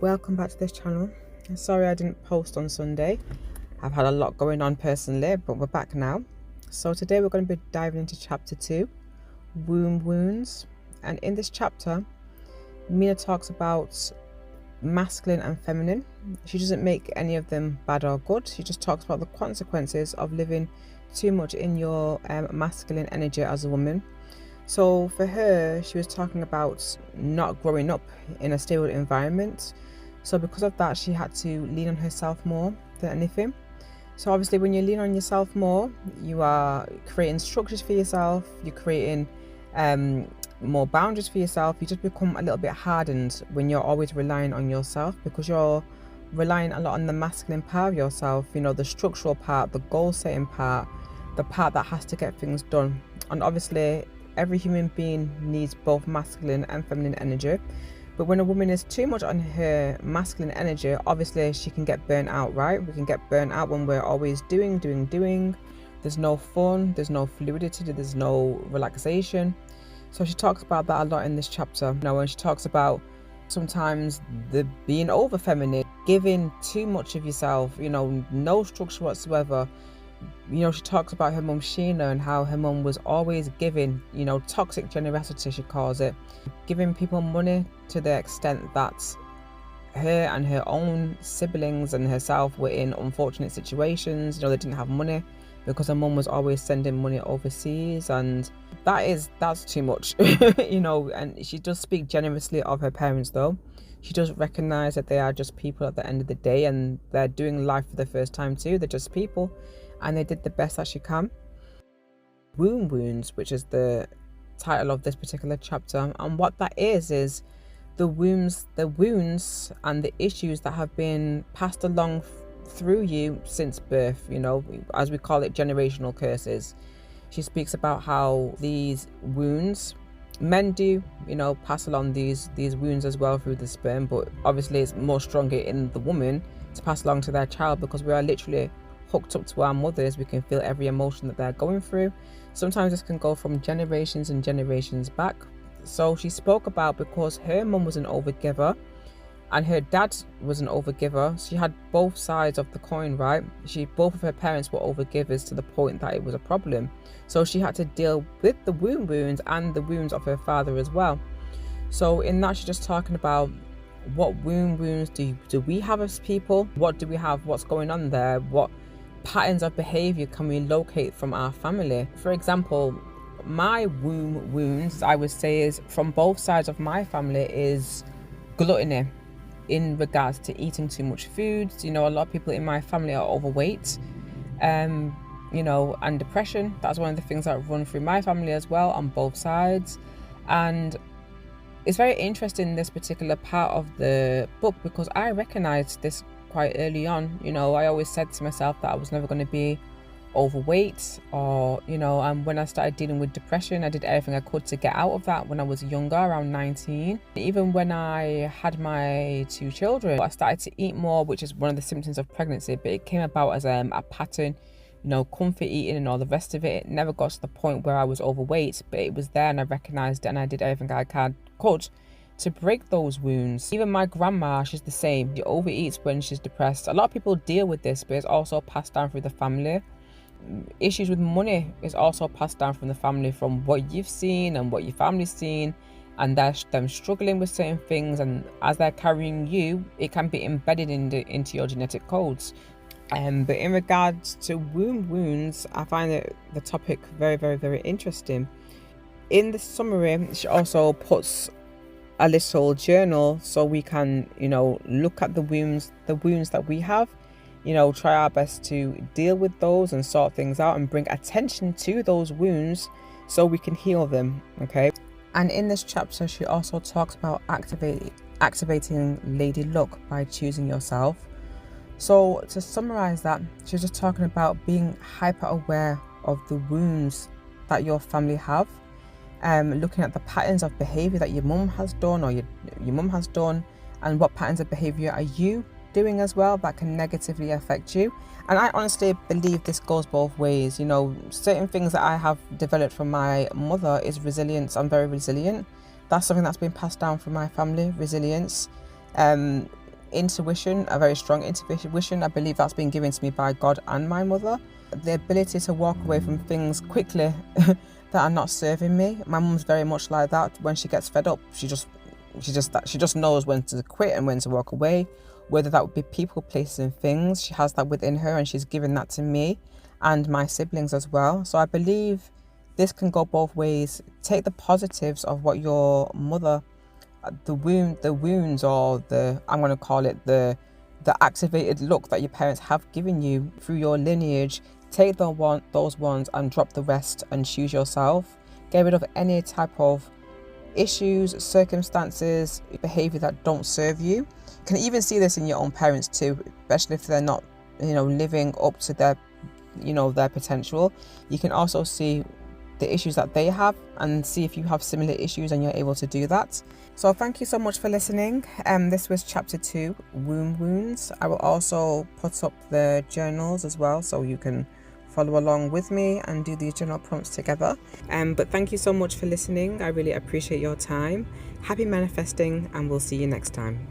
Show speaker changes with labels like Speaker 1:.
Speaker 1: Welcome back to this channel. Sorry I didn't post on Sunday. I've had a lot going on personally, but we're back now. So today we're going to be diving into chapter 2, womb wounds. And in this chapter, Mina talks about masculine and feminine. She doesn't make any of them bad or good. She just talks about the consequences of living too much in your masculine energy as a woman. So for her, she was talking about not growing up in a stable environment. So because of that, she had to lean on herself more than anything. So obviously when you lean on yourself more, you are creating structures for yourself, you're creating more boundaries for yourself. You just become a little bit hardened when you're always relying on yourself, because you're relying a lot on the masculine part of yourself, you know, the structural part, the goal setting part, the part that has to get things done. And obviously every human being needs both masculine and feminine energy. But when a woman is too much on her masculine energy, obviously she can get burnt out, right? We can get burnt out when we're always doing. There's no fun, there's no fluidity, there's no relaxation. So she talks about that a lot in this chapter. You know, when she talks about sometimes the being over feminine, giving too much of yourself, you know, no structure whatsoever. You know, she talks about her mum Sheena and how her mum was always giving, you know, toxic generosity, she calls it, giving people money to the extent that her and her own siblings and herself were in unfortunate situations. You know, they didn't have money because her mum was always sending money overseas, and that's too much. You know, and she does speak generously of her parents though. She does recognize that they are just people at the end of the day, and they're doing life for the first time too. They're just people, and they did the best that she can. Womb wounds, which is the title of this particular chapter, and what that is the wounds and the issues that have been passed along through you since birth, you know, as we call it, generational curses. She speaks about how these wounds, men do, you know, pass along these wounds as well through the sperm, but obviously it's more stronger in the woman to pass along to their child, because we are literally hooked up to our mothers. We can feel every emotion that they're going through. Sometimes this can go from generations and generations back. So she spoke about, because her mum was an overgiver and her dad was an overgiver, she had both sides of the coin, right? Both of her parents were overgivers to the point that it was a problem. So she had to deal with the womb wounds and the wounds of her father as well. So in that, she's just talking about what womb wounds do we have as people? What do we have? What's going on there? What patterns of behavior can we locate from our family? For example, my womb wounds, I would say, is from both sides of my family is gluttony in regards to eating too much food. You know, a lot of people in my family are overweight, you know, and depression. That's one of the things that run through my family as well on both sides. And it's very interesting, this particular part of the book, because I recognized this quite early on. You know, I always said to myself that I was never going to be overweight, or, you know, and when I started dealing with depression, I did everything I could to get out of that when I was younger, around 19. Even when I had my 2 children, I started to eat more, which is one of the symptoms of pregnancy, but it came about as a pattern, you know, comfort eating and all the rest of it. It never got to the point where I was overweight, but it was there and I recognized it, and I did everything I could to break those wounds. Even my grandma, she's the same. She overeats when she's depressed. A lot of people deal with this, but it's also passed down through the family. Issues with money is also passed down from the family, from what you've seen and what your family's seen, and that's them struggling with certain things, and as they're carrying you, it can be embedded into your genetic codes. But in regards to womb wounds, I find the topic very, very, very interesting. In the summary, she also puts a little journal so we can, you know, look at the wounds that we have, you know, try our best to deal with those and sort things out and bring attention to those wounds so we can heal them, okay? And in this chapter, she also talks about activating Lady Luck by choosing yourself. So to summarize that, she's just talking about being hyper aware of the wounds that your family have, looking at the patterns of behavior that your mum has done or your mum has done, and what patterns of behavior are you doing as well that can negatively affect you. And I honestly believe this goes both ways. You know, certain things that I have developed from my mother is resilience. I'm very resilient. That's something that's been passed down from my family, resilience. intuition, a very strong intuition. I believe that's been given to me by God and my mother. The ability to walk away from things quickly that are not serving me. My mum's very much like that. When she gets fed up, she just knows when to quit and when to walk away, whether that would be people, places and things. She has that within her, and she's given that to me and my siblings as well. So I believe this can go both ways. Take the positives of what your mother, the wounds, or I'm going to call it the activated look that your parents have given you through your lineage. Take those ones and drop the rest and choose yourself. Get rid of any type of issues, circumstances, behavior that don't serve you. You can even see this in your own parents too, especially if they're not, living up to their, their potential. You can also see the issues that they have and see if you have similar issues and you're able to do that. So thank you so much for listening. This was chapter 2, womb wounds. I will also put up the journals as well, so you can follow along with me and do these journal prompts together. But thank you so much for listening. I really appreciate your time. Happy manifesting, and we'll see you next time.